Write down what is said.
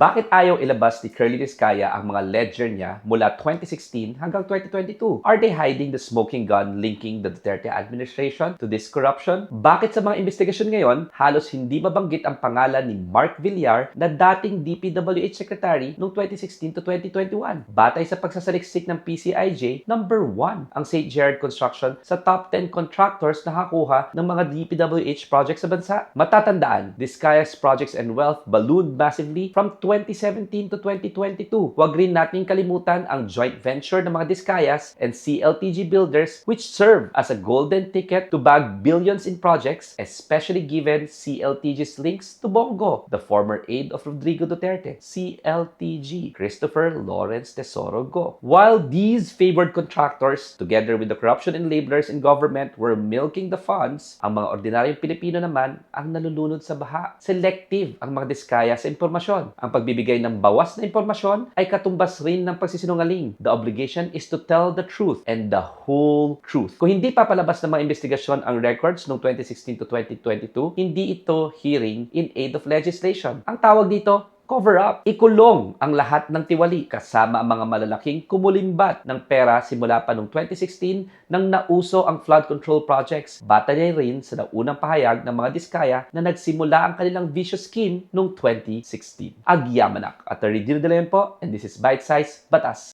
Bakit ayaw ilabas ni Curly Rizcaya ang mga ledger niya mula 2016 hanggang 2022? Are they hiding the smoking gun linking the Duterte administration to this corruption? Bakit sa mga investigasyon ngayon, halos hindi mabanggit ang pangalan ni Mark Villar na dating DPWH Secretary noong 2016 to 2021? Batay sa pagsasaliksik ng PCIJ, number 1 ang St. Gerard Construction sa top 10 contractors na nakakuha ng mga DPWH projects sa bansa. Matatandaan, Rizcaya's projects and wealth ballooned massively from 2017 to 2022. Huwag rin nating kalimutan ang joint venture ng mga Rizcayas and CLTG builders which serve as a golden ticket to bag billions in projects, especially given CLTG's links to Bongo, the former aide of Rodrigo Duterte. CLTG, Christopher Lawrence Tesoro Go. While these favored contractors, together with the corruption enablers in government, were milking the funds, ang mga ordinaryong Pilipino naman ang nalulunod sa baha. Selective ang mga Diskaya sa impormasyon. Ang pagbibigay ng bawas na impormasyon ay katumbas rin ng pagsisinungaling. The obligation is to tell the truth and the whole truth. Kung hindi papalabas ng mga investigasyon ang records noong 2016 to 2022, hindi ito hearing in aid of legislation. Ang tawag dito, cover up. Ikulong ang lahat ng tiwali kasama ang mga malalaking kumulimbat ng pera simula pa noong 2016 nang nauso ang flood control projects. Batay rin sa naunang pahayag ng mga Diskaya na nagsimula ang kanilang vicious scheme noong 2016. Agyamanak, Attorney Dino de Leon po, and this is Bite Size Batas.